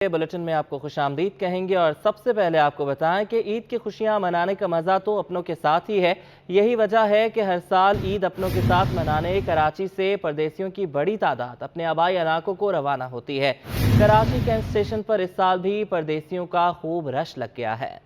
Bulletin में आपको खुशामदीद कहेंगे और सबसे पहले आपको बताएं कि ईद की खुशियां मनाने का मज़ा तो अपनों के साथ ही है। यही वजह है कि हर साल ईद अपनों के साथ मनाने कराची से परदेसियों की बड़ी तादाद अपने आबाई इलाकों को रवाना होती है। कराची कैंट स्टेशन पर इस साल भी परदेसियों का खूब रश लग गया है।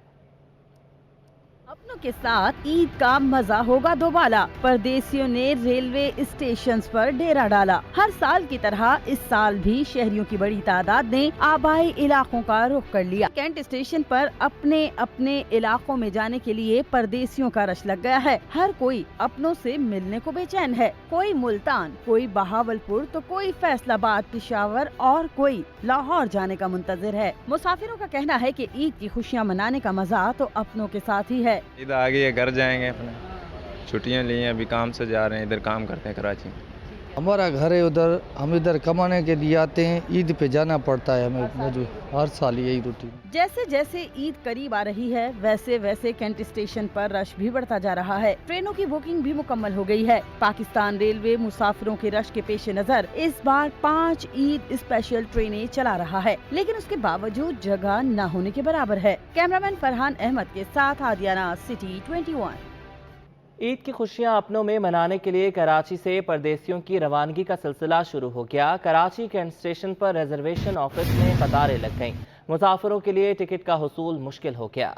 अपनों के साथ ईद का मजा होगा दोबाला। परदेसियों ने रेलवे स्टेशन पर डेरा डाला। हर साल की तरह इस साल भी शहरियों की बड़ी तादाद ने आबाई इलाकों का रुख कर लिया। कैंट स्टेशन पर अपने अपने इलाकों में जाने के लिए परदेसियों का रश लग गया है। हर कोई अपनों से मिलने को बेचैन है। कोई मुल्तान, कोई बहावलपुर तो कोई फैसलाबाद, पेशावर और कोई लाहौर जाने का मुंतजिर है। मुसाफिरों का कहना है कि ईद की खुशियाँ मनाने का मजा तो अपनों के साथ ही है। ईद आ गई है, घर जाएंगे, अपने छुट्टियां ली हैं, अभी काम से जा रहे हैं, इधर काम करते हैं कराची में। हमारा घर है उधर, हम इधर कमाने के लिए आते हैं, ईद पे जाना पड़ता है हमें, हर साल यही रूटीन। जैसे जैसे ईद करीब आ रही है वैसे वैसे कैंट स्टेशन पर रश भी बढ़ता जा रहा है। ट्रेनों की बुकिंग भी मुकम्मल हो गई है। पाकिस्तान रेलवे मुसाफिरों के रश के पेश नजर इस बार 5 ईद स्पेशल ट्रेनें चला रहा है, लेकिन उसके बावजूद जगह न होने के बराबर है। कैमरामैन फरहान अहमद के साथ आदिया नाज, सिटी 21। ईद की खुशियां अपनों में मनाने के लिए कराची से परदेसियों की रवानगी का सिलसिला शुरू हो गया। कराची कैंट स्टेशन पर रिजर्वेशन ऑफिस में कतारें लग गईं। मुसाफिरों के लिए टिकट का हुसूल मुश्किल हो गया।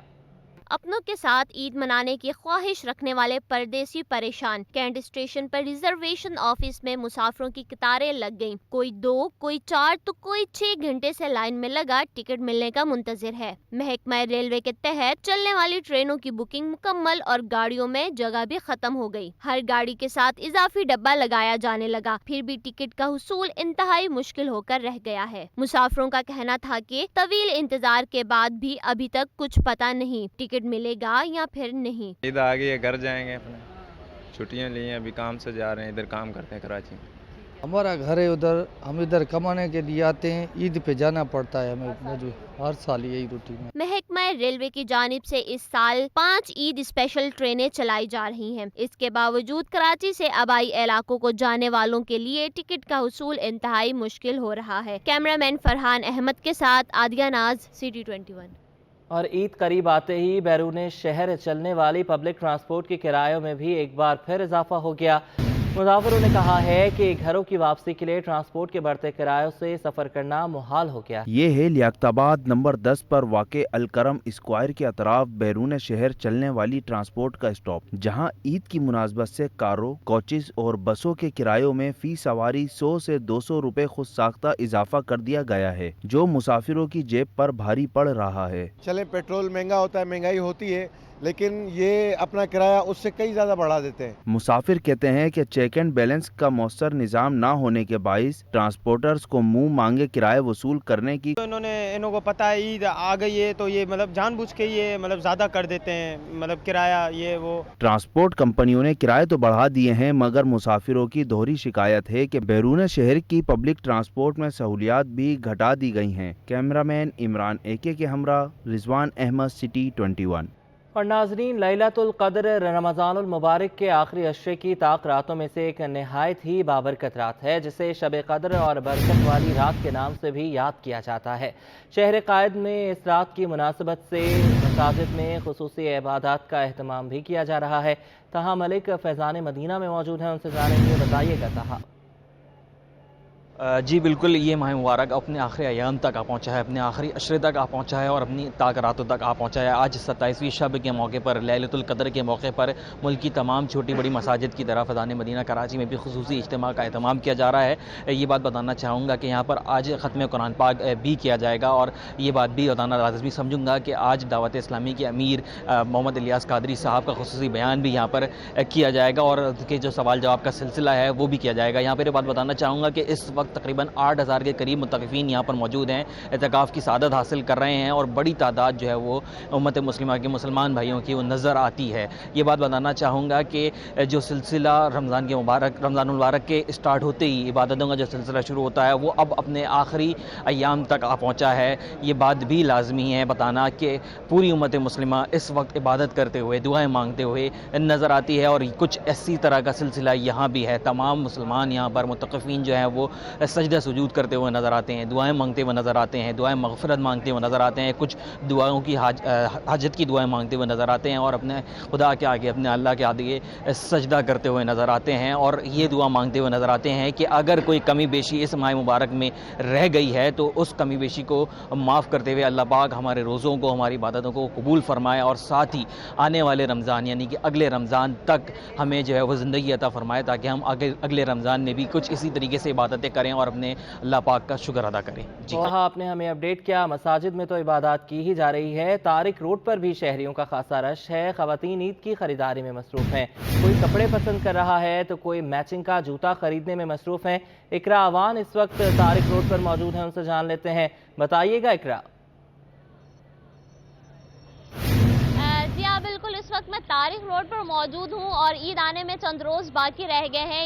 अपनों के साथ ईद मनाने की ख्वाहिश रखने वाले परदेसी परेशान। कैंट स्टेशन पर रिजर्वेशन ऑफिस में मुसाफिरों की कतारें लग गईं। कोई 2, कोई 4 तो कोई 6 घंटे से लाइन में लगा टिकट मिलने का मुंतजिर है। महकमा रेलवे के तहत चलने वाली ट्रेनों की बुकिंग मुकम्मल और गाड़ियों में जगह भी खत्म हो गई। हर गाड़ी के साथ इजाफी डब्बा लगाया जाने लगा, फिर भी टिकट का हुसूल इंतहाई मुश्किल होकर रह गया है। मुसाफिरों का कहना था कि तवील इंतजार के बाद भी अभी तक कुछ पता नहीं टिकट मिलेगा या फिर नहीं। ईद आ गई है, घर जाएंगे, अपने छुट्टियां ली हैं, अभी काम से जा रहे हैं, इधर काम करते हैं कराची में। हमारा घर है उधर, हम इधर कमाने के लिए आते हैं, ईद पे जाना पड़ता है हमें, हर साल यही रूटीन है। महकमा रेलवे की जानिब से इस साल 5 ईद स्पेशल ट्रेनें चलाई जा रही हैं। इसके बावजूद कराची से आबाई इलाकों को जाने वालों के लिए टिकट का हुसूल इंतहाई मुश्किल हो रहा है। कैमरामैन फरहान अहमद के साथ आदिया नाज, सिटी 21। और ईद करीब आते ही बैरून शहर चलने वाली पब्लिक ट्रांसपोर्ट के किरायों में भी एक बार फिर इजाफा हो गया। मुसाफिरों ने कहा है कि घरों की वापसी के लिए ट्रांसपोर्ट के बढ़ते किरायों से सफर करना मुहाल हो गया। ये है लियाकताबाद नंबर 10 पर वाक़े अलकरम स्क्वायर के अतराफ बैरून शहर चलने वाली ट्रांसपोर्ट का स्टॉप, जहां ईद की मुनासबत से कारों, कोचेज और बसों के किरायों में फी सवारी 100 से 200 रुपए खुद साख्ता इजाफा कर दिया गया है, जो मुसाफिरों की जेब पर भारी पड़ रहा है। चले पेट्रोल महंगा होता है, महंगाई होती है, लेकिन ये अपना किराया उससे कई ज्यादा बढ़ा देते हैं। मुसाफिर कहते हैं कि चेक एंड बैलेंस का मौसर निजाम ना होने के बाइस ट्रांसपोर्टर्स को मुंह मांगे किराए वसूल करने की। तो इन्हों को पता है ईद आ गई है तो ये जानबूझ के ये ज्यादा कर देते हैं, किराया ये वो। ट्रांसपोर्ट कंपनियों ने किराए तो बढ़ा दिए हैं, मगर मुसाफिरों की दोहरी शिकायत है कि बैरून शहर की पब्लिक ट्रांसपोर्ट में सहूलियात भी घटा दी गई हैं। कैमरामैन इमरान एके के हमरा रिजवान अहमद, सिटी 21। और नाजरीन, लैलतुल क़द्र रमज़ानुल मुबारक के आखिरी अशरे की ताक रातों में से एक नहायत ही बाबरकत रात है, जिसे शब क़द्र और बरकत वाली रात के नाम से भी याद किया जाता है। शहर क़ायद में इस रात की मुनासबत से मसाजिद में खुसूसी इबादत का एहतमाम भी किया जा रहा है। तहा मलिक फैज़ान मदीना में मौजूद हैं, उनसे जानेंगे। बताइएगा तहा। जी बिल्कुल, ये माह मुबारक अपने आखिरी अयाम तक आ पहुँचा है, अपने आखिरी अशरे तक आ पहुँचा है और अपनी ताक रातों तक आ पहुँचा है। आज 27वीं शब के मौके पर, लैलतुल क़द्र के मौके पर मुल्क की तमाम छोटी बड़ी मसाजिद की तरह फैज़ान मदीना कराची में भी खुसूसी इज्तिमा का एहतमाम किया जा रहा है। ये बात बताना चाहूँगा कि यहाँ पर आज ख़त्म कुरान पाक भी किया जाएगा और ये बात भी बताना लाज़मी समझूँगा कि आज दावत इस्लामी के अमीर मोहम्मद इलियास कादरी साहब का खुसूसी बयान भी यहाँ पर किया जाएगा और के जो सवाल जवाब का सिलसिला है वो भी किया जाएगा। यहाँ पर ये बात बताना चाहूँगा कि इस वक्त तकरीबन 8000 के करीब मुतक़िफ़ीन यहाँ पर मौजूद हैं, इत्तिकाफ़ की सादत हासिल कर रहे हैं और बड़ी तादाद जो है वो उम्मत मुस्लिमा के मुसलमान भाइयों की वो नज़र आती है। ये बात बताना चाहूँगा कि जो सिलसिला रमज़ान मुबारक के स्टार्ट होते ही इबादतों का जो सिलसिला शुरू होता है वो अब अपने आखिरी अयाम तक आ पहुँचा है। ये बात भी लाजमी है बताना कि पूरी उम्मत मुस्लिमा इस वक्त इबादत करते हुए, दुआएँ मांगते हुए नज़र आती है और कुछ इसी तरह का सिलसिला यहाँ भी है। तमाम मुसलमान यहाँ पर मुतक़िफ़ीन जो हैं वो सजदा सुजूद करते हुए नज़र आते हैं, दुआएं मांगते हुए नज़र आते हैं, दुआएं मग़फ़िरत मांगते हुए नज़र आते हैं, कुछ दुआओं की हाजत की दुआएं मांगते हुए नज़र आते हैं और अपने खुदा के आगे, अपने अल्लाह के आगे सजदा करते हुए नज़र आते हैं और ये दुआ मांगते हुए नज़र आते हैं कि अगर कोई कमी बेशी इस माह मुबारक में रह गई है तो उस कमी बेशी को माफ़ करते हुए अल्लाह पाक हमारे रोज़ों को, हमारी इबादतों को कबूल फरमाए और साथ ही आने वाले रमज़ान यानी कि अगले रमज़ान तक हमें जो है वो ज़िंदगी अता फरमाए ताकि हम अगले रमज़ान में भी कुछ इसी तरीके से इबादतें करें और अपने अल्लाह पाक का शुक्र अदा करें। जी वहाँ आपने हमें अपडेट किया, मसाजिद में तो इबादत की ही जा रही है, तारिक रोड पर भी शहरियों का खासा रश है। ख़वातीन ईद की खरीदारी में मसरूफ़ हैं, कोई कपड़े पसंद कर रहा है तो कोई मैचिंग का जूता खरीदने में मसरूफ़ हैं। इकरा अवान इस वक्त तारिक रोड पर मौजूद हैं, उनसे जान लेते हैं। बताइएगा इकरा। जी हाँ बिल्कुल, इस वक्त मैं तारिक रोड पर मौजूद हूँ और ईद आने में चंद रोज़ बाकी रह गए हैं।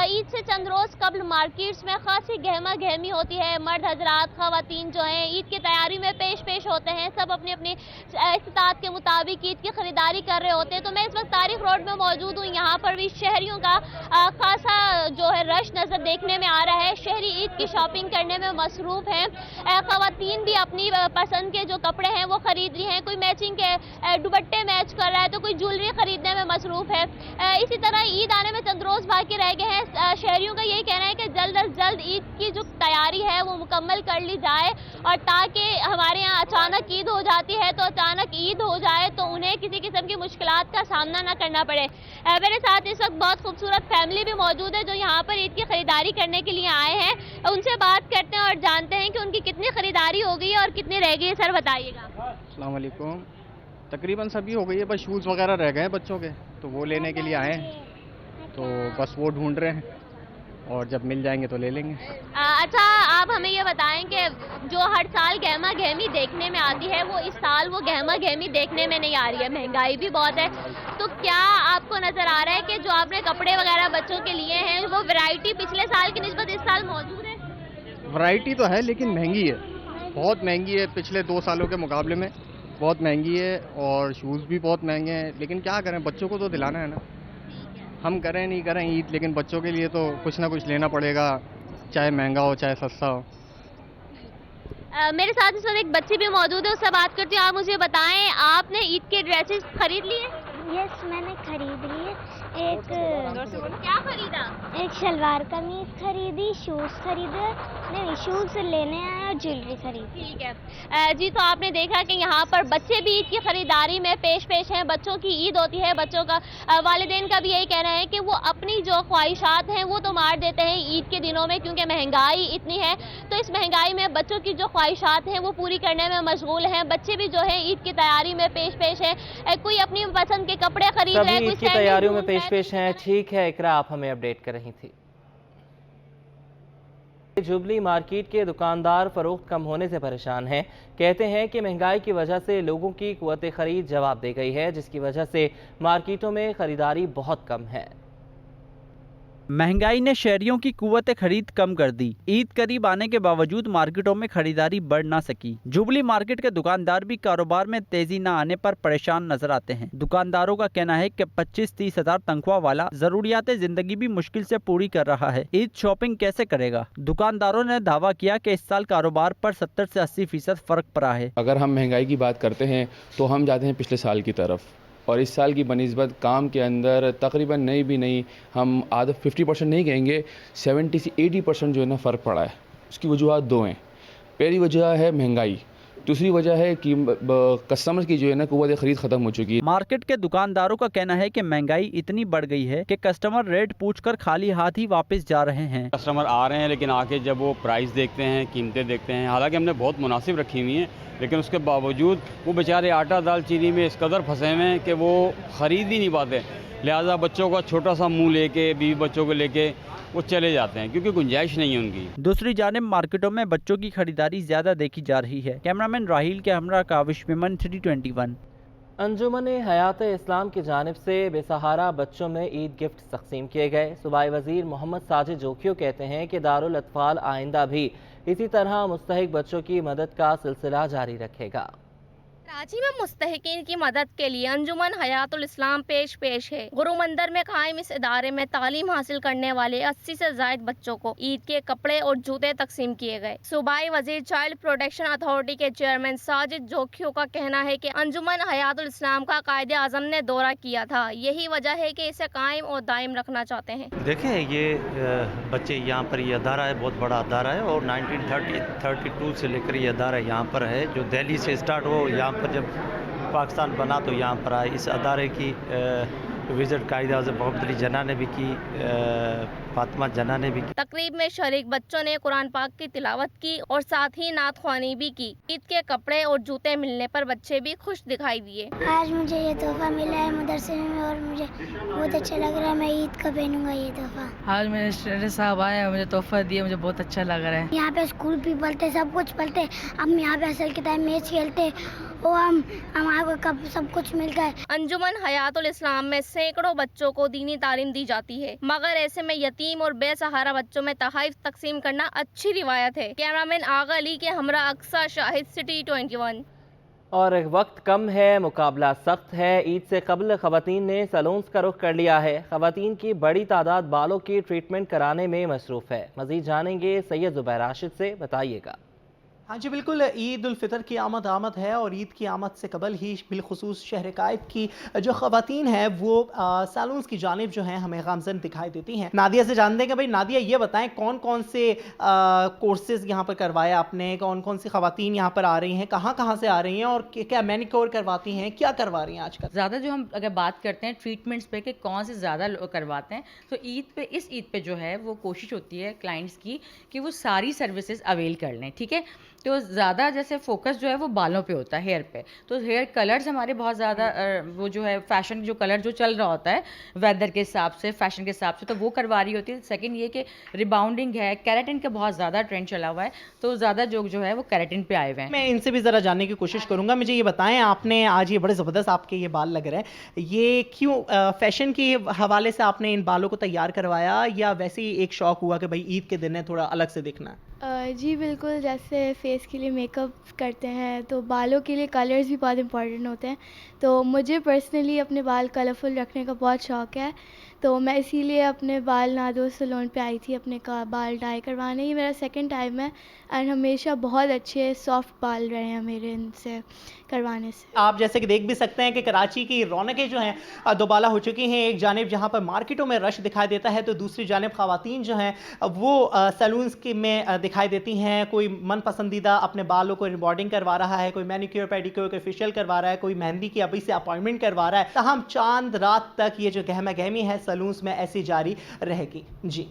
ईद से चंद रोज़ कबल मार्केट्स में खासी गहमा गहमी होती है। मर्द हजरात, ख़वातीन जो हैं ईद की तैयारी में पेश होते हैं, सब अपनी अपनी इस्तात के मुताबिक ईद की ख़रीदारी कर रहे होते हैं। तो मैं इस वक्त तारिक रोड में मौजूद हूँ, यहाँ पर भी शहरियों का खासा जो है रश नज़र देखने में आ रहा है। शहरी ईद की शॉपिंग करने में मसरूफ़ हैं। ख़वातीन भी अपनी पसंद के जो कपड़े हैं वो ख़रीद रही हैं, कोई मैचिंग के दुपट्टे मैच कर रहा है तो कोई ज्वेलरी खरीदने में मसरूफ़ है। इसी तरह ईद आने में चंद रोज़ बाकी रह गए हैं। शहरियों का यही कहना है कि जल्द अज जल्द ईद की जो तैयारी है वो मुकम्मल कर ली जाए और ताकि हमारे यहाँ अचानक ईद हो जाती है तो अचानक ईद हो जाए तो उन्हें किसी किस्म की मुश्किलात का सामना ना करना पड़े। मेरे साथ इस वक्त बहुत खूबसूरत फैमिली भी मौजूद है जो यहाँ पर ईद की खरीदारी करने के लिए आए हैं। उनसे बात करते हैं और जानते हैं कि उनकी कितनी खरीदारी हो गई है और कितनी रह गई है। सर बताइएगा। अस्सलाम वालेकुम। तकरीबन सभी हो गई है, बस शूज़ वगैरह रह गए हैं बच्चों के, तो वो लेने के लिए आए हैं, तो बस वो ढूंढ रहे हैं और जब मिल जाएंगे तो ले लेंगे। अच्छा, आप हमें ये बताएं कि जो हर साल गहमा गहमी देखने में आती है वो इस साल वो गहमा गहमी देखने में नहीं आ रही है, महंगाई भी बहुत है, तो क्या आपको नज़र आ रहा है कि जो आपने कपड़े वगैरह बच्चों के लिए हैं वो वैरायटी पिछले साल की निस्बत इस साल मौजूद है? वैरायटी तो है लेकिन महंगी है, बहुत महंगी है, पिछले 2 सालों के मुकाबले में बहुत महंगी है और शूज़ भी बहुत महंगे हैं। लेकिन क्या करें, बच्चों को तो दिलाना है ना, हम करें नहीं करें ईद, लेकिन बच्चों के लिए तो कुछ ना कुछ लेना पड़ेगा, चाहे महंगा हो चाहे सस्ता हो। मेरे साथ इस वक्त एक बच्ची भी मौजूद है, उससे बात करती हूँ। आप मुझे बताएं, आपने ईद के ड्रेसेस खरीद लिए? यस, मैंने खरीद लिए। क्या खरीदा? एक शलवार कमीज खरीदी, शूज़ खरीदे, नहीं शूज़ लेने आए और ज्वेलरी खरीदी। ठीक है जी, तो आपने देखा कि यहाँ पर बच्चे भी ईद की खरीदारी में पेश हैं। बच्चों की ईद होती है, बच्चों का वालिदैन का भी यही कहना है कि वो अपनी जो ख्वाहिशात हैं वो तो मार देते हैं ईद के दिनों में, क्योंकि महंगाई इतनी है। तो इस महंगाई में बच्चों की जो ख्वाहिशात हैं वो पूरी करने में मशगूल हैं। बच्चे भी जो है ईद की तैयारी में पेश हैं, कोई अपनी पसंद के कपड़े खरीद रहे हैं, ईद की तैयारियों में पेश हैं। ठीक है इकरा, आप हमें अपडेट कर रही थी। जुबली मार्केट के दुकानदार फरोख्त कम होने से परेशान हैं। कहते हैं कि महंगाई की वजह से लोगों की कुव्वत खरीद जवाब दे गई है, जिसकी वजह से मार्केटों में खरीदारी बहुत कम है। महंगाई ने शहरियों की कुव्वत खरीद कम कर दी। ईद करीब आने के बावजूद मार्केटों में खरीदारी बढ़ ना सकी। जुबली मार्केट के दुकानदार भी कारोबार में तेजी न आने पर परेशान नजर आते हैं। दुकानदारों का कहना है कि 25-30 हजार तनख्वाह वाला जरूरियात जिंदगी भी मुश्किल से पूरी कर रहा है, ईद शॉपिंग कैसे करेगा। दुकानदारों ने दावा किया कि इस साल कारोबार पर 70 से 80% फर्क पड़ा है। अगर हम महंगाई की बात करते हैं तो हम जाते हैं पिछले साल की तरफ, और इस साल की बनिस्बत काम के अंदर तकरीबन नहीं हम आधा 50% नहीं कहेंगे, 70 से 80% जो है ना फ़र्क पड़ा है। उसकी वजूहत 2 हैं। पहली वजह है महंगाई, दूसरी वजह है कि कस्टमर्स की जो है ना कुव्वत खरीद ख़त्म हो चुकी है। मार्केट के दुकानदारों का कहना है कि महंगाई इतनी बढ़ गई है कि कस्टमर रेट पूछकर खाली हाथ ही वापस जा रहे हैं। कस्टमर आ रहे हैं लेकिन आके जब वो प्राइस देखते हैं, कीमतें देखते हैं, हालांकि हमने बहुत मुनासिब रखी हुई हैं, लेकिन उसके बावजूद वो बेचारे आटा दाल चीनी में इस कदर फंसे हुए हैं कि वो ख़रीद ही नहीं पाते। लिहाजा बच्चों का छोटा सा मुँह लेके, बीवी बच्चों को लेके वो चले जाते हैं क्योंकि गुंजाइश नहीं है उनकी। दूसरी जानिब मार्केटों में बच्चों की खरीदारी ज्यादा देखी जा रही है। कैमरामैन राहील के हमरा काविश विमन 321। अंजुमन हयात इस्लाम की जानिब से बेसहारा बच्चों में ईद गिफ्ट तकसीम किए गए। सूबाई वजीर मोहम्मद साजिद जोखियो कहते हैं कि दारुल अतफाल आइंदा भी इसी तरह मुस्तहिक बच्चों की मदद का सिलसिला जारी रखेगा। कराची में मुस्तहिकीन की मदद के लिए अंजुमन हयातुल इस्लाम पेश है। गुरु मंदिर में कायम इस इदारे में तालीम हासिल करने वाले 80 से जायद बच्चों को ईद के कपड़े और जूते तकसीम किए गए। सूबाई वजीर चाइल्ड प्रोटेक्शन अथॉरिटी के चेयरमैन साजिद जोखियों का कहना है कि अंजुमन हयातुल इस्लाम का कायदे आजम ने दौरा किया था, यही वजह है कि इसे कायम और दायम रखना चाहते हैं। देखें, ये बच्चे यहाँ पर ये अदारा है, बहुत बड़ा अदारा है और 1932 से लेकर ये अदारा यहाँ पर है, जो दिल्ली से स्टार्ट हो, यहाँ पर जब पाकिस्तान बना तो यहाँ पर आए। इस अदारे की विजिट कायद-ए-आज़म मोहम्मद अली जना ने भी की, फातिमा जना ने भी की। तकरीब में शरीक बच्चों ने कुरान पाक की तिलावत की और साथ ही नात ख्वानी भी की। ईद के कपड़े और जूते मिलने पर बच्चे भी खुश दिखाई दिए। आज मुझे ये तोहफा मिला है मदरसे में और मुझे बहुत अच्छा लग रहा है, मैं ईद का पहनूंगा ये तोहफा। आज मेरे स्टूडेंट साहब आए हैं, मुझे तोहफा दिया, मुझे बहुत अच्छा लग रहा है। यहाँ पे स्कूल भी पढ़ते, सब कुछ पढ़ते, हम यहाँ पे असल के टाइम मैच खेलते और हमारे को सब कुछ मिलता है। अंजुमन हयातुल इस्लाम में सैकड़ों बच्चों को दीनी तालीम दी जाती है, मगर ऐसे में यतीम और बेसहारा बच्चों में तोहफे तकसीम करना अच्छी रिवायत है। कैमरामैन आगा अली के हमरा अक्सा शाहिद, सिटी 21। और वक्त कम है, मुकाबला सख्त है। ईद से कबल खवातीन ने सैलून्स का रुख कर लिया है। खवातीन की बड़ी तादाद बालों की ट्रीटमेंट कराने में मसरूफ़ है। मज़ीद जानेंगे सैयद ज़ुबैर राशिद से, बताइएगा। हाँ जी बिल्कुल, ईद उल फितर की आमद है और ईद की आमद से कबल ही बिलखुसूस शहर कायद की जो ख़वातीन हैं वो सैलून्स की जानिब जो हैं हमें गामज़न दिखाई देती हैं। नादिया से जानते हैं कि भाई नादिया ये बताएं कौन कौन से कोर्सेज़ यहाँ पर करवाया आपने, कौन कौन सी ख़वातीन यहाँ पर आ रही हैं, कहाँ से आ रही हैं और क्या मैनिक्योर करवाती हैं, क्या करवा रही हैं आजकल? ज़्यादा जो हम अगर बात करते हैं ट्रीटमेंट्स पे कि कौन से ज़्यादा इस ईद पे जो है वो कोशिश होती है क्लाइंट्स की कि वो सारी सर्विसेज अवेल कर लें, ठीक है। तो ज़्यादा जैसे फोकस जो है वो बालों पे होता है, हेयर पे। तो हेयर कलर्स हमारे बहुत ज़्यादा वो जो है फैशन जो कलर जो चल रहा होता है वेदर के हिसाब से, फैशन के हिसाब से, तो वो करवा रही होती है। सेकंड ये कि रिबाउंडिंग है, केराटिन का बहुत ज़्यादा ट्रेंड चला हुआ है, तो ज़्यादा जो है वो केराटिन पे आए हुए हैं। मैं इनसे भी ज़रा जानने की कोशिश करूँगा। मुझे ये बताएं, आपने आज ये बड़े ज़बरदस्त आपके ये बाल लग रहे हैं, ये क्यों फैशन के हवाले से आपने इन बालों को तैयार करवाया या वैसे ही एक शौक़ हुआ कि भाई ईद के दिन है थोड़ा अलग से दिखना है? जी बिल्कुल, जैसे फेस के लिए मेकअप करते हैं तो बालों के लिए कलर्स भी बहुत इंपॉर्टेंट होते हैं, तो मुझे पर्सनली अपने बाल कलरफुल रखने का बहुत शौक़ है, तो मैं इसीलिए अपने बाल नादो सैलून पे आई थी अपने बाल डाई करवाने। ये मेरा सेकंड टाइम है एंड हमेशा बहुत अच्छे सॉफ्ट बाल रहे हैं मेरे इनसे करवाने से। आप जैसे कि देख भी सकते हैं कि कराची की रौनकें जो हैं दोबाला हो चुकी हैं। एक जानिब जहां पर मार्केटों में रश दिखाई देता है तो दूसरी जानिब ख़वातीन जो हैं वो सैलून्स के में दिखाई देती हैं। कोई मन पसंदीदा अपने बालों को रिबॉर्डिंग करवा रहा है, कोई मैनिक्योर पेडिक्योर कोई फेशियल करवा रहा है, कोई मेहंदी की अभी से अपॉइंटमेंट करवा रहा है। तमाम चांद रात तक ये जो गहमा गहमी है सैलून्स में ऐसी जारी रहेगी। जी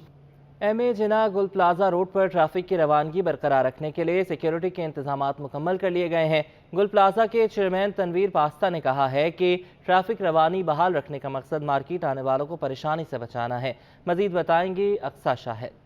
एमए जिना गुल प्लाजा रोड पर ट्रैफिक की रवानगी बरकरार रखने के लिए सिक्योरिटी के इंतजामात मुकम्मल कर लिए गए हैं। गुल प्लाजा के चेयरमैन तनवीर पास्ता ने कहा है कि ट्रैफिक रवानी बहाल रखने का मकसद मार्केट आने वालों को परेशानी से बचाना है। मजीद बताएंगी अक्सा शाहिद।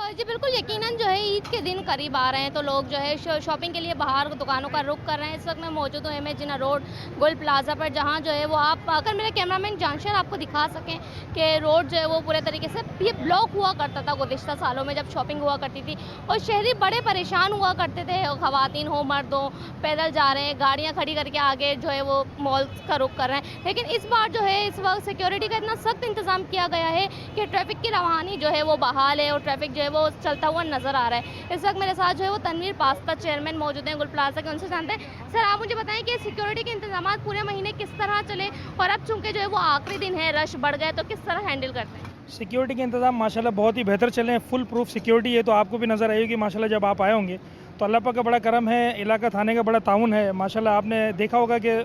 जी बिल्कुल, यकीनन जो है ईद के दिन करीब आ रहे हैं तो लोग जो है शॉपिंग के लिए बाहर दुकानों का रुख कर रहे हैं। इस वक्त मैं मौजूद हूँ एमए जिना रोड गुल प्लाजा पर, जहाँ जो है वो आप अगर मेरे कैमरामैन जानशर आपको दिखा सकें कि रोड जो है वो पूरे तरीके से ये ब्लॉक हुआ करता था गुज़िश्ता सालों में जब शॉपिंग हुआ करती थी, और शहरी बड़े परेशान हुआ करते थे, ख़वातीन हो मर्द हो, पैदल जा रहे हैं, गाड़ियाँ खड़ी करके आगे जो है वो मॉल का रुख कर रहे हैं। लेकिन इस बार जो है इस वक्त सिक्योरिटी का इतना सख्त इंतज़ाम किया गया है कि ट्रैफिक की रवानी जो है वो बहाल है और ट्रैफिक जो है वो चलता हुआ नजर आ रहा है। इस वक्त मेरे साथ जो है वो तनवीर पास्ता चेयरमैन मौजूद हैं गुल प्लाजा के, उनसे जानते हैं। सर आप मुझे बताएं कि सिक्योरिटी के इंतजाम पूरे महीने किस तरह चले और अब चूंकि जो है वो आखिरी दिन है, रश बढ़ गए, तो किस तरह हैंडल करते हैं? सिक्योरिटी के इंतजाम माशाल्लाह बहुत ही बेहतर चले हैं, फुल प्रूफ सिक्योरिटी है, तो आपको भी नज़र आएगी माशाल्लाह जब आप आए होंगे। तो अल्लाह पाक का बड़ा करम है, इलाका थाने का बड़ा ताउन है माशाल्लाह। आपने देखा होगा कि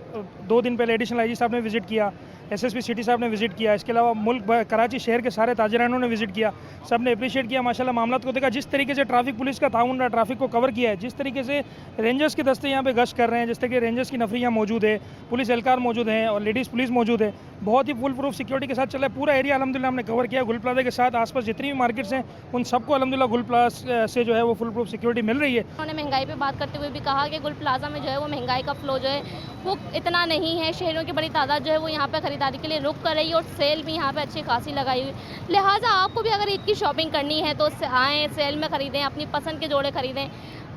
2 दिन पहले एडिशनल आईजी साहब ने विज़िट किया, एसएसपी सिटी साहब ने विज़िट किया, इसके अलावा मुल्क कराची शहर के सारे ताजरानों ने विज़िट किया, सब ने अप्रिशिएट किया माशाल्लाह मामला को देखा। जिस तरीके से ट्रैफिक पुलिस का ताउन रहा, ट्रैफिक को कवर किया है, जिस तरीके से रेंजर्स के दस्ते यहाँ पे गश्त कर रहे हैं, जिस तरीके रेंजर्स की नफरी यहाँ मौजूद है, पुलिस एहलकार मौजूद हैं और लेडीज़ पुलिस मौजूद है, बहुत ही फुल प्रूफ सिक्योरिटी के साथ चला है। पूरा एरिया अलहमदिल्ला हमने कवर किया। गुल प्लाजा के साथ आसपास जितनी भी मार्केट्स हैं उन सबको अलहमदिल्ला गुल प्लाजा से जो है वो फुल प्रूफ सिक्योरिटी मिल रही है। उन्होंने महंगाई पे बात करते हुए भी कहा कि गुल प्लाजा में जो है वो महंगाई का फ्लो जो है वो इतना नहीं है, शहरों की बड़ी तादाद जो है वो यहाँ पे खरीदारी के लिए रुक कर रही है और सेल भी यहाँ पे अच्छी खासी लगाई हुई, लिहाजा आपको भी अगर ईद की शॉपिंग करनी है तो आएँ, सेल में ख़रीदें, अपनी पसंद के जोड़े ख़रीदें।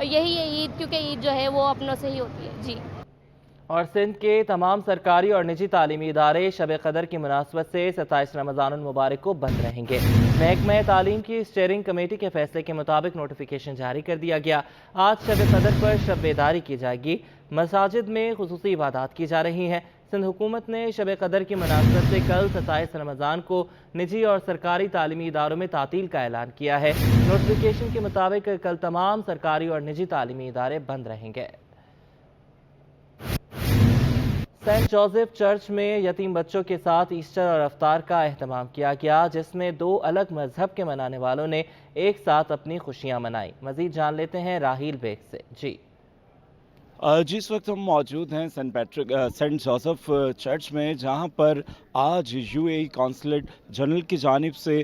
यही है ईद, क्योंकि ईद जो है वो अपनों से ही होती है। जी और सिंध के तमाम सरकारी और निजी तालीमी इदारे शब कदर की मुनासबत से 27 रमज़ानुल मुबारक को बंद रहेंगे। महकमा तालीम की स्टीयरिंग कमेटी के फैसले के मुताबिक नोटिफिकेशन जारी कर दिया गया। आज शब कदर पर शब बेदारी की जाएगी। मसाजिद में खुसूसी इबादत की जा रही हैं। सिंध हुकूमत ने शब कदर की मुनासबत से कल 27 रमज़ान को निजी और सरकारी तालीमी इदारों में तातील का ऐलान किया है। नोटिफिकेशन के मुताबिक कल तमाम सरकारी और निजी तालीमी इदारे बंद रहेंगे। सेंट जोसेफ चर्च में यतीम बच्चों के साथ ईस्टर और अफ्तार का एहतमाम किया गया, जिसमें 2 अलग मजहब के मनाने वालों ने एक साथ अपनी खुशियां मनाई। मजीद जान लेते हैं राहील बेग से। जी जिस वक्त हम मौजूद हैं सेंट जोसेफ चर्च में, जहां पर आज यूएई कौंसलेट जनरल की जानिब से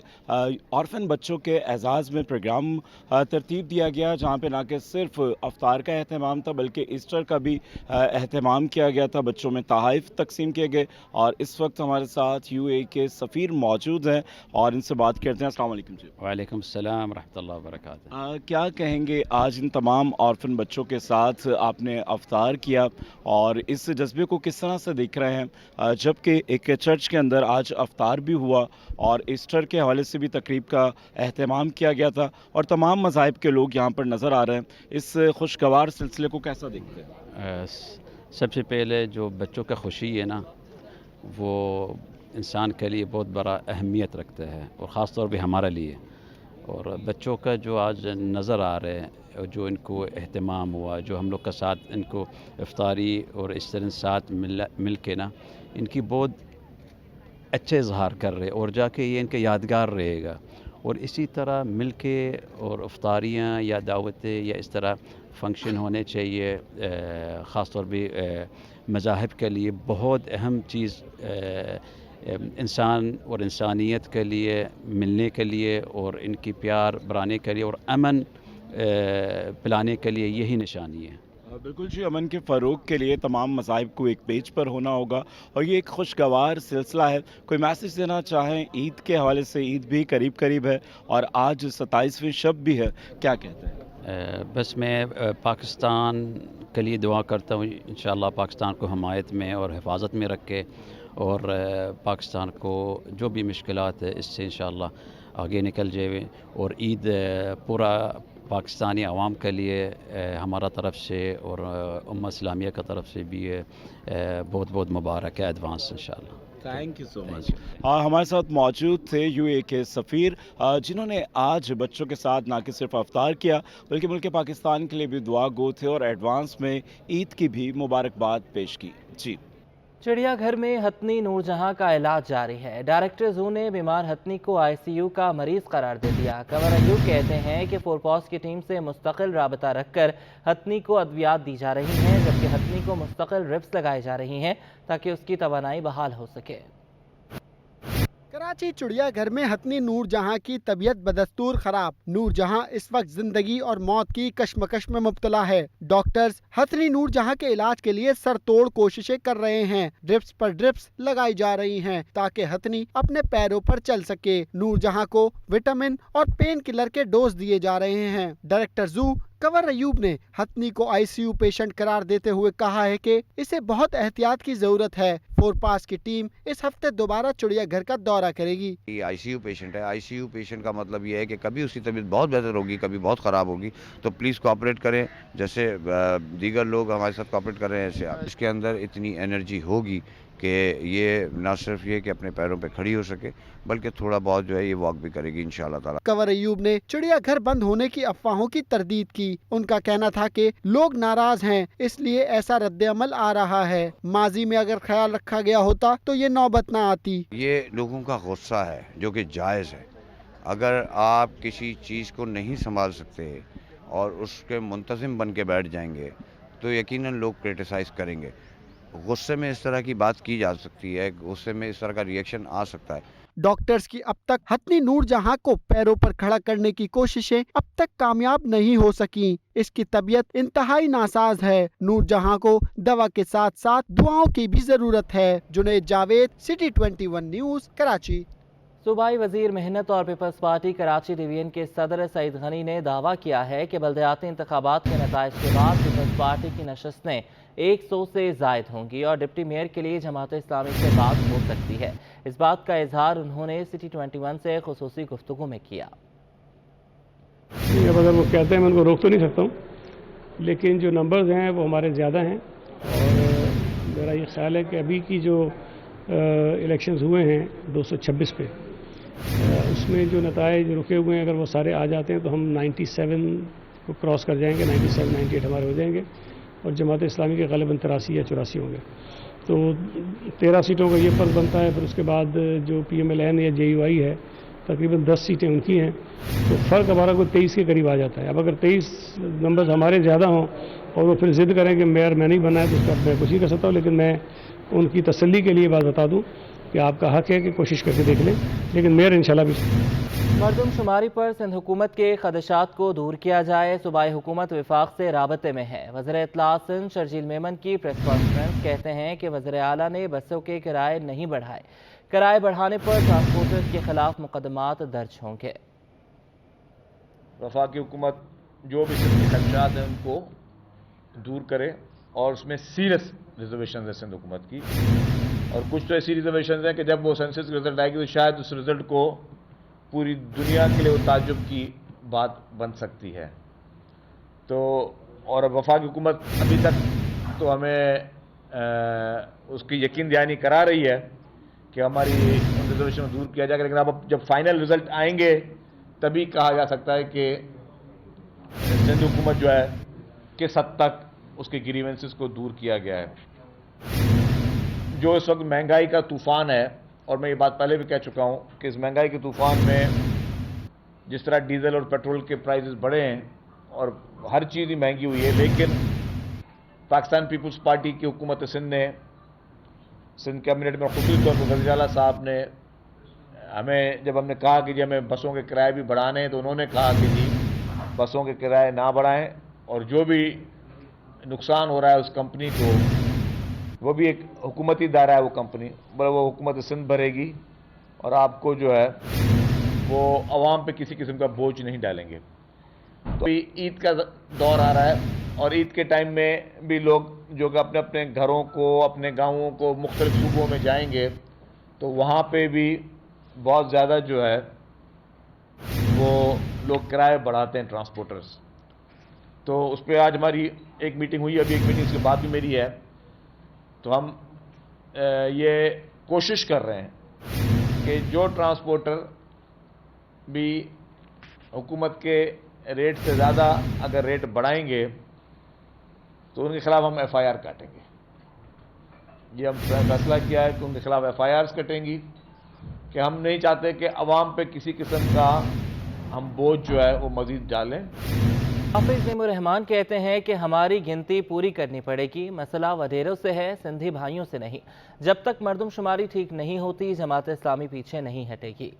ऑर्फन बच्चों के एजाज़ में प्रोग्राम तरतीब दिया गया, जहां पे ना कि सिर्फ अफ्तार का अहतमाम था बल्कि ईस्टर का भी अहतमाम किया गया था। बच्चों में तोहफ़े तकसीम किए गए और इस वक्त हमारे साथ यूएई के सफ़ीर मौजूद हैं और इनसे बात करते हैं। अस्सलाम वालेकुम जी। वालेकुम सलाम रहमतुल्लाह व बरकातहू। क्या कहेंगे, आज इन तमाम ऑर्फन बच्चों के साथ आपने अफ्तार किया और इस जज्बे को किस तरह से देख रहे हैं, जबकि एक चर्च के अंदर आज अफ्तार भी हुआ और ईस्टर के हवाले से भी तकरीब का एहतमाम किया गया था और तमाम मज़ाहिब के लोग यहाँ पर नज़र आ रहे हैं। इस खुशगवार सिलसिले को कैसा देखते हैं? सबसे पहले जो बच्चों का खुशी है ना, वो इंसान के लिए बहुत बड़ा अहमियत रखता है और ख़ास तौर पे हमारे लिए। और बच्चों का जो आज नज़र आ रहे हैं, जो इनको एहतमाम हुआ, जो हम लोग का साथ इनको इफ्तारी और इस तरह साथ मिल के ना, इनकी बहुत अच्छे इजहार कर रहे और जाके ये इनके यादगार रहेगा। और इसी तरह मिल के और इफ्तारियाँ या दावतें या इस तरह फंक्शन होने चाहिए। ख़ास तौर पे मज़ाहिब के लिए बहुत अहम चीज़, इंसान और इंसानियत के लिए मिलने के लिए और इनकी प्यार बढ़ाने के लिए और अमन पिलाने के लिए यही निशानी है। बिल्कुल जी, अमन के फ़रोग के लिए तमाम मज़ाहिब को एक पेज पर होना होगा और ये एक खुशगवार सिलसिला है। कोई मैसेज देना चाहें ईद के हवाले से? ईद भी करीब करीब है और आज 27वीं शब भी है, क्या कहते हैं? बस मैं पाकिस्तान के लिए दुआ करता हूँ, इंशाअल्लाह पाकिस्तान को हमायत में और हिफाजत में रखे और पाकिस्तान को जो भी मुश्किलात है इससे इंशाअल्लाह आगे निकल जाए। और ईद पूरा पाकिस्तानी आवाम के लिए हमारा तरफ से और उम्मा इस्लामिया की तरफ से भी बहुत बहुत मुबारक है एडवांस इंशाअल्लाह। Thank you so much. हमारे साथ मौजूद थे यूएई के सफ़ीर, जिन्होंने आज बच्चों के साथ ना कि सिर्फ अफ्तार किया बल्कि मुल्क पाकिस्तान के लिए भी दुआ गो थे और एडवांस में ईद की भी मुबारकबाद पेश की। जी। चिड़ियाघर में हथनी नूरजहां का इलाज जारी है। डायरेक्टर जू ने बीमार हथनी को आईसीयू का मरीज करार दे दिया। कंवर अयूब कहते हैं कि फोरपॉस की टीम से मुस्तकिल राबता रखकर हथनी को अद्वियात दी जा रही हैं, जबकि हथनी को मुस्तकिल ड्रिप्स लगाई जा रही हैं ताकि उसकी तवानाई बहाल हो सके। कराची चिड़ियाघर में हथनी नूरजहां की तबीयत बदस्तूर खराब। नूरजहां इस वक्त जिंदगी और मौत की कश्मकश में मुब्तला है। डॉक्टर्स हथनी नूरजहां के इलाज के लिए सरतोड़ कोशिशें कर रहे हैं। ड्रिप्स पर ड्रिप्स लगाई जा रही हैं ताकि हथनी अपने पैरों पर चल सके। नूरजहां को विटामिन और पेन किलर के डोज दिए जा रहे हैं। डायरेक्टर जू कंवर अयूब ने हथनी को आईसीयू पेशेंट करार देते हुए कहा है कि इसे बहुत एहतियात की जरूरत है। फोरपास की टीम इस हफ्ते दोबारा चिड़ियाघर का दौरा करेगी। ये आईसीयू पेशेंट है। आईसीयू पेशेंट का मतलब ये है कि कभी उसकी तबीयत बहुत बेहतर होगी, कभी बहुत ख़राब होगी, तो प्लीज़ कोऑपरेट करें जैसे दीगर लोग हमारे साथ कोऑपरेट कर रहे हैं। ऐसे इसके अंदर इतनी एनर्जी होगी कि ये ना सिर्फ ये कि अपने पैरों पे खड़ी हो सके बल्कि थोड़ा बहुत जो है ये वॉक भी करेगी इंशाल्लाह ताला। कंवर अयूब ने चिड़ियाघर बंद होने की अफवाहों की तरदीद की। उनका कहना था कि लोग नाराज हैं, इसलिए ऐसा रद्द-ए-अमल आ रहा है। माजी में अगर ख्याल रखा गया होता तो ये नौबत ना आती। ये लोगों का गुस्सा है जो कि जायज़ है। अगर आप किसी चीज़ को नहीं संभाल सकते और उसके मुंतज़िम बन के बैठ जाएंगे तो यकीनन लोग क्रिटिसाइज़ करेंगे। गुस्से में इस तरह की बात की जा सकती है, गुस्से में इस तरह का रिएक्शन आ सकता है। डॉक्टर्स की अब तक हथनी नूरजहां को पैरों पर खड़ा करने की कोशिशें अब तक कामयाब नहीं हो सकी। इसकी तबीयत इंतहाई नासाज है। नूरजहां को दवा के साथ साथ दुआओं की भी जरूरत है। Junaid Javed, city 21 news, Karachi. सूबाई वजीर मेहनत और पीपल्स पार्टी कराची डिवीजन के सदर सईद गनी ने दावा किया है कि बल्दियाती इंतखाबात के नताइज के बाद पीपल्स पार्टी की नशस्तें 100 से जायद होंगी और डिप्टी मेयर के लिए जमात इस्लामी से बात हो सकती है। इस बात का इजहार उन्होंने सिटी 21 से खुसूसी गुफ्तगू में किया। अब अगर वो कहते हैं मैं उनको रोक तो नहीं सकता हूँ, लेकिन जो नंबर्स हैं वो हमारे ज़्यादा हैं और मेरा ये ख्याल है कि अभी की जो इलेक्शंस हुए हैं 226 पे, उसमें जो नताइज रुके हुए हैं अगर वो सारे आ जाते हैं तो हम 97 को क्रॉस कर जाएंगे, 97 98 हमारे हो जाएंगे और जमात इस्लामी के ग़ालिबन 83 या 84 होंगे। तो 13 सीटों का ये फर्क बनता है। फिर उसके बाद जो PMLN या JUI है तकरीबन 10 सीटें उनकी हैं, तो फ़र्क हमारा को 23 के करीब आ जाता है। अब अगर 23 नंबर्स हमारे ज़्यादा हों और वो फिर ज़िद करें कि मेयर मैं नहीं बना है तो उसका मैं कुछ नहीं कर सकता हूँ, लेकिन मैं उनकी तसल्ली के लिए बात बता दूँ कि आपका हक है कि कोशिश करके देख लें, लेकिन मेयर इंशाल्लाह भी। मरदमशुमारी पर सिंध हुकूमत के खदशात को दूर किया जाए, सूबाई हुकूमत विफाक से राबते में है। वज़ीर इत्तला सिंध शर्जील मेमन की प्रेस कॉन्फ्रेंस कहते हैं कि वज़ीर आला ने बसों के किराए नहीं बढ़ाए, किराए बढ़ाने पर ट्रांसपोर्टर्स के खिलाफ मुकदमात दर्ज होंगे। वफाकी हुकूमत जो भी सिंध के खदशात हैं उनको दूर करे और उसमें सीरियस रिजर्वेशन है सिंध हुकूमत की, और कुछ तो ऐसी रिजर्वेशन हैं कि जब वो सेंसस की रिजल्ट आएगी तो शायद उस रिजल्ट को पूरी दुनिया के लिए वो ताज्जुब की बात बन सकती है। तो और वफाकी हुकूमत अभी तक तो हमें उसकी यकीन दहानी करा रही है कि हमारी उन रिजर्वेशन को दूर किया जाएगा, लेकिन अब जब फाइनल रिजल्ट आएंगे तभी कहा जा सकता है कि सिंध हुकूमत जो है किस हद तक उसके ग्रीवेंसेस को दूर किया गया है। जो इस वक्त महंगाई का तूफ़ान है, और मैं ये बात पहले भी कह चुका हूँ कि इस महंगाई के तूफ़ान में जिस तरह डीजल और पेट्रोल के प्राइसेस बढ़े हैं और हर चीज़ ही महंगी हुई है, लेकिन पाकिस्तान पीपल्स पार्टी की हुकूमत सिंध ने, सिंध कैबिनेट में खुसूसी तौर पर वज़ीर आला साहब ने हमें, जब हमने कहा कि जी हमें बसों के किराए भी बढ़ाने हैं, तो उन्होंने कहा कि जी बसों के किराए ना बढ़ाएं और जो भी नुकसान हो रहा है उस कंपनी को, वो भी एक हुकूमती दायरा है वो कंपनी, वो हुकूमत सिंध भरेगी और आपको जो है वो आवाम पे किसी किस्म का बोझ नहीं डालेंगे। तो ईद का दौर आ रहा है और ईद के टाइम में भी लोग जो कि अपने अपने घरों को, अपने गाँवों को, मुख्तलिफ सूबों में जाएंगे तो वहाँ पे भी बहुत ज़्यादा जो है वो लोग किराए बढ़ाते हैं ट्रांसपोर्टर्स। तो उस पर आज हमारी एक मीटिंग हुई, अभी एक मीटिंग इसके बाद भी मेरी है। तो हम ये कोशिश कर रहे हैं कि जो ट्रांसपोर्टर भी हुकूमत के रेट से ज़्यादा अगर रेट बढ़ाएंगे तो उनके खिलाफ हम FIR काटेंगे। ये हम फैसला किया है कि उनके खिलाफ FIRs कटेंगी, कि हम नहीं चाहते कि अवाम पे किसी किस्म का हम बोझ जो है वो मज़ीद डालें। हाफिज नईमुर रहमान कहते हैं कि हमारी गिनती पूरी करनी पड़ेगी, मसला वडेरों से है, सिंधी भाइयों से नहीं। जब तक मरदमशुमारी ठीक नहीं होती जमात इस्लामी पीछे नहीं हटेगी।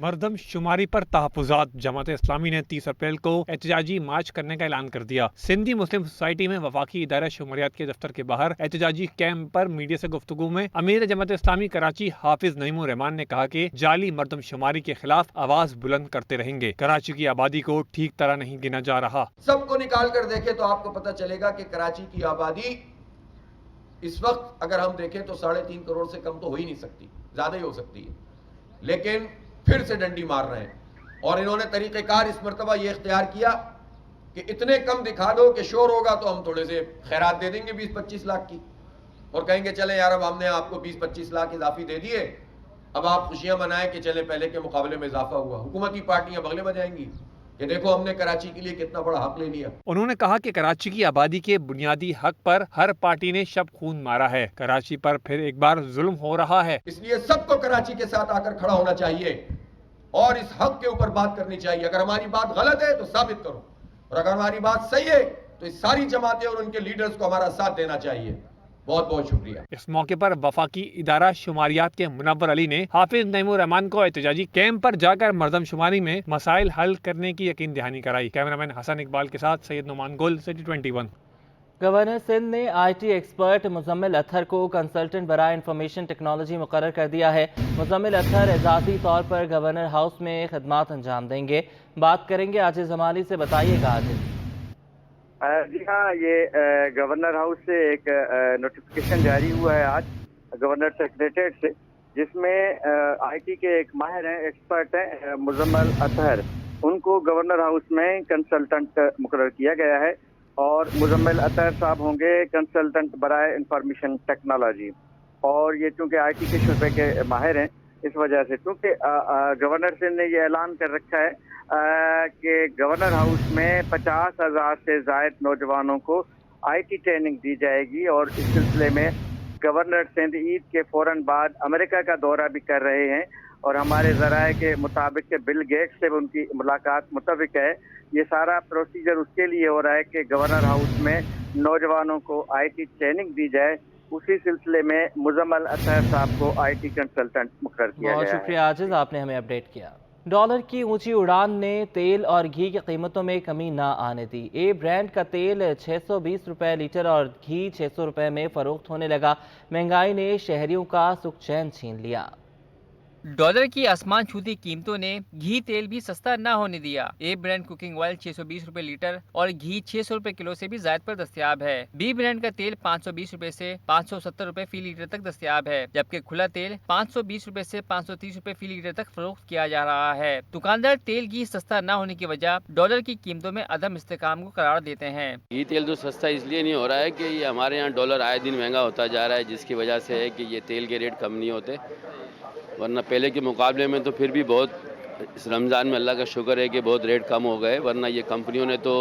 मरदमशुमारी पर तहफ़्फ़ुज़ात। जमात इस्लामी ने 30 अप्रैल को एहतजाजी मार्च करने का ऐलान कर दिया। सिंधी मुस्लिम सोसाइटी में वफाकी इदारा शुमारियात के दफ्तर के बाहर एहतजाजी कैंप पर मीडिया से गुफ्तगू में अमीर जमात इस्लामी कराची हाफिज नईमुर रहमान ने कहा कि जाली मरदमशुमारी के खिलाफ आवाज बुलंद करते रहेंगे। कराची की आबादी को ठीक तरह नहीं गिना जा रहा। सबको निकाल कर देखे तो आपको पता चलेगा कि कराची की आबादी इस वक्त अगर हम देखें तो 3.5 करोड़ से कम तो हो ही नहीं सकती, ज्यादा ही हो सकती है, लेकिन फिर से डंडी मार रहे हैं। और इन्होंने तरीक़ेकार इस मरतबा ये इख्तियार किया कि इतने कम दिखा दो कि शोर होगा तो हम थोड़े से खैरात दे देंगे 20-25 लाख की, और कहेंगे चले यार अब हमने आपको 20-25 लाख इजाफी दे दिए, अब आप खुशियां मनाएं कि चले पहले के मुकाबले में इजाफा हुआ। हुकूमती पार्टियां बगले बजाएंगी कि देखो हमने कराची के लिए कितना बड़ा हक ले लिया। उन्होंने कहा कि कराची की आबादी के बुनियादी हक पर हर पार्टी ने शब खून मारा है। कराची पर फिर एक बार जुल्म हो रहा है, इसलिए सबको कराची के साथ आकर खड़ा होना चाहिए और इस हक के ऊपर बात करनी चाहिए। अगर हमारी बात गलत है तो साबित करो, और अगर हमारी बात सही है तो इस सारी जमातें और उनके लीडर्स को हमारा साथ देना चाहिए। बहुत बहुत शुक्रिया। इस मौके पर वफाकी इदारा शुमारियात के मुनव्वर अली ने हाफिज नईमुर रहमान को एहतजाजी कैंप पर जाकर मरदमशुमारी में मसाइल हल करने की यकीन दहानी कराई। कैमरामैन हसन इकबाल के साथ सैयद नुमान गुल, सिटी 21। गवर्नर सिंध ने IT एक्सपर्ट मुजम्मिल अतहर को कंसल्टेंट बराए इंफॉर्मेशन टेक्नोलॉजी मुकर्रर कर दिया है। मुजम्मिल अतहर एजाजी तौर पर गवर्नर हाउस में खदमात अंजाम देंगे। बात करेंगे आजिज जमाली से, बताइएगा आजिज। जी हाँ, ये गवर्नर हाउस से एक नोटिफिकेशन जारी हुआ है आज गवर्नर सेक्रेटरीट से, जिसमें IT के एक माहिर हैं, एक्सपर्ट हैं मुजम्मिल अतहर, उनको गवर्नर हाउस में कंसल्टेंट मुकर्रर किया गया है। और मुजम्मिल अतहर साहब होंगे कंसल्टेंट बराए इंफॉर्मेशन टेक्नोलॉजी। और ये चूँकि IT के शुबे के माहिर हैं, इस वजह से चूँकि गवर्नर सिंध ने ये ऐलान कर रखा है कि गवर्नर हाउस में 50,000 से ज़ायद नौजवानों को IT ट्रेनिंग दी जाएगी। और इस सिलसिले में गवर्नर सिंध ईद के फ़ौरन बाद अमेरिका का दौरा भी कर रहे हैं। और हमारे ज़राए के मुताबिक बिल गेट्स से उनकी मुलाकात मुतफिक है। ये सारा प्रोसीजर उसके लिए हो रहा है कि गवर्नर हाउस में नौजवानों को IT ट्रेनिंग दी जाए। उसी सिलसिले में मुजम्मिल अतहर साहब को IT कंसल्टेंट मुकर्रर किया गया है। बहुत शुक्रिया आजिज, आपने हमें अपडेट किया। डॉलर की ऊंची उड़ान ने तेल और घी की कीमतों में कमी ना आने दी। ए ब्रांड का तेल 620 रुपए लीटर और घी 600 रुपए में फरोख्त होने लगा। महंगाई ने शहरियों का सुख चैन छीन लिया। डॉलर की आसमान छूती कीमतों ने घी तेल भी सस्ता ना होने दिया। ए ब्रांड कुकिंग ऑयल 620 रुपए लीटर और घी 600 रुपए किलो से भी ज्यादा पर दस्तयाब है। बी ब्रांड का तेल 520 रुपए से 570 रुपए फी लीटर तक दस्तयाब है, जबकि खुला तेल 520 रुपए से 530 रुपए फी लीटर तक फरोख्त किया जा रहा है। दुकानदार तेल घी सस्ता न होने की वजह डॉलर की कीमतों में अदम इस्तेकाम को करार देते हैं। घी तेल तो सस्ता इसलिए नहीं हो रहा है कि ये हमारे यहाँ डॉलर आए दिन महंगा होता जा रहा है, जिसकी वजह से है कि ये तेल के रेट कम नहीं होते, वरना पहले के मुकाबले में तो फिर भी बहुत, इस रमज़ान में अल्लाह का शुक्र है कि बहुत रेट कम हो गए, वरना ये कंपनियों ने तो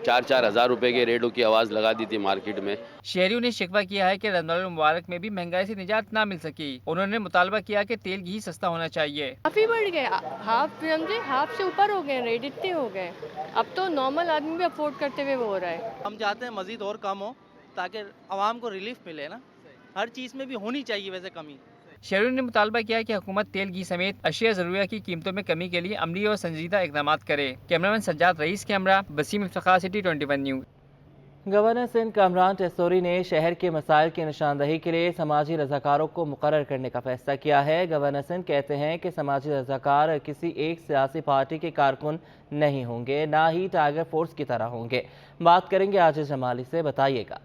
4-4 हज़ार रुपए के रेटों की आवाज़ लगा दी थी मार्केट में। शहरियों ने शिकवा किया है कि रमज़ान मुबारक में भी महंगाई से निजात ना मिल सकी। उन्होंने मुतालबा किया कि तेल घी सस्ता होना चाहिए। काफ़ी बढ़ गए, हाफ से ऊपर हो गए, रेट इतने हो गए, अब तो नॉर्मल आदमी भी अफोर्ड करते हुए वो हो रहा है। हम चाहते हैं मज़ीद और कम हो ताकि आवाम को रिलीफ मिले ना, हर चीज़ में भी होनी चाहिए वैसे कमी। शहरियों ने मुतालबा किया कि हुकूमत तेल घी समेत अशिया ज़रूरिया की कीमतों में कमी के लिए अमली और संजीदा इक़दाम करे। Cameraman Sajjad Rais, camera Waseem Iftikhar, city 21 news. Governor Sindh Kamran Tessori ने शहर के मसाइल की निशानदही के लिए समाजी रज़ाकारों को मुकर्रर करने का फैसला किया है। गवर्नर सिंध कहते हैं कि समाजी रज़ाकार किसी एक सियासी पार्टी के कारकुन नहीं होंगे, ना ही टाइगर फोर्स की तरह होंगे। बात करेंगे आजिज जमाली से, बताइएगा।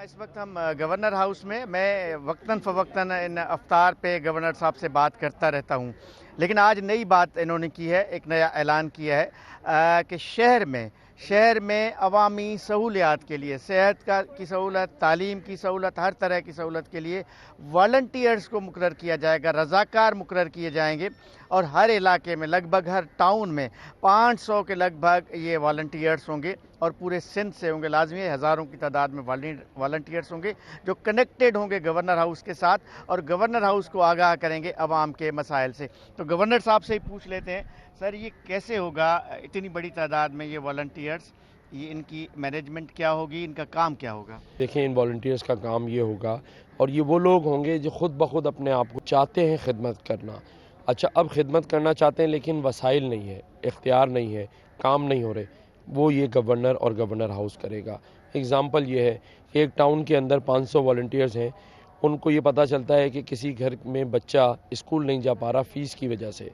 इस वक्त हम गवर्नर हाउस में, मैं वक्तन फ़वक्तन इन अफ्तार पे गवर्नर साहब से बात करता रहता हूँ, लेकिन आज नई बात इन्होंने की है, एक नया ऐलान किया है कि शहर में अवामी सहूलियात के लिए, सेहत की सहूलत, तालीम की सहूलत, हर तरह की सहूलत के लिए वॉलंटियर्स को मुकर्रर किया जाएगा, रज़ाकार मुकर्रर किए जाएंगे। और हर इलाके में, लगभग हर टाउन में 500 के लगभग ये वॉलंटियर्स होंगे और पूरे सिंध से होंगे। लाजमी है, हज़ारों की तादाद में वॉलंटियर्स होंगे जो कनेक्टेड होंगे गवर्नर हाउस के साथ और गवर्नर हाउस को आगाह करेंगे अवाम के मसाइल से। तो गवर्नर साहब से ही पूछ लेते हैं, सर ये कैसे होगा, इतनी बड़ी तादाद में ये वॉलंटियर्स, ये इनकी मैनेजमेंट क्या होगी, इनका काम क्या होगा? देखें, इन वॉलंटियर्स का काम ये होगा, और ये वो लोग होंगे जो खुद ब खुद अपने आप को चाहते हैं खिदमत करना। अच्छा, अब खिदमत करना चाहते हैं लेकिन वसाइल नहीं है, इख्तियार नहीं है, काम नहीं हो रहे, वो ये गवर्नर और गवर्नर हाउस करेगा। एग्ज़ाम्पल ये है, एक टाउन के अंदर 500 वॉलंटियर्स हैं, उनको ये पता चलता है कि किसी घर में बच्चा स्कूल नहीं जा पा रहा फ़ीस की वजह से,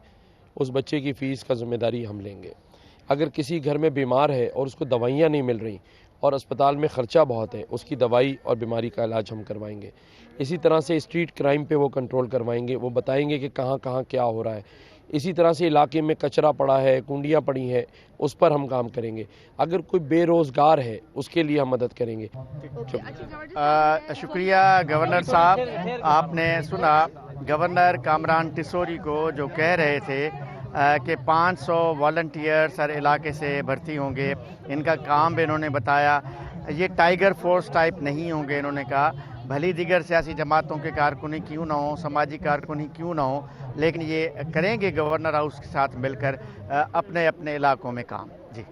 उस बच्चे की फ़ीस का ज़िम्मेदारी हम लेंगे। अगर किसी घर में बीमार है और उसको दवाइयाँ नहीं मिल रही और अस्पताल में ख़र्चा बहुत है, उसकी दवाई और बीमारी का इलाज हम करवाएंगे। इसी तरह से स्ट्रीट क्राइम पे वो कंट्रोल करवाएंगे, वो बताएंगे कि कहाँ कहाँ क्या हो रहा है। इसी तरह से इलाके में कचरा पड़ा है, कुंडियाँ पड़ी हैं, उस पर हम काम करेंगे। अगर कोई बेरोज़गार है उसके लिए हम मदद करेंगे। शुक्रिया गवर्नर साहब। आपने सुना गवर्नर कामरान टेसोरी को जो कह रहे थे कि 500 वॉलंटियर्स हर इलाके से भर्ती होंगे। इनका काम भी इन्होंने बताया, ये टाइगर फोर्स टाइप नहीं होंगे। इन्होंने कहा भली दीगर सियासी जमातों के कारकुनी क्यों ना हो, समाजी कारकुनी क्यों ना हो, लेकिन ये करेंगे गवर्नर हाउस के साथ मिलकर अपने अपने इलाकों में काम। जी।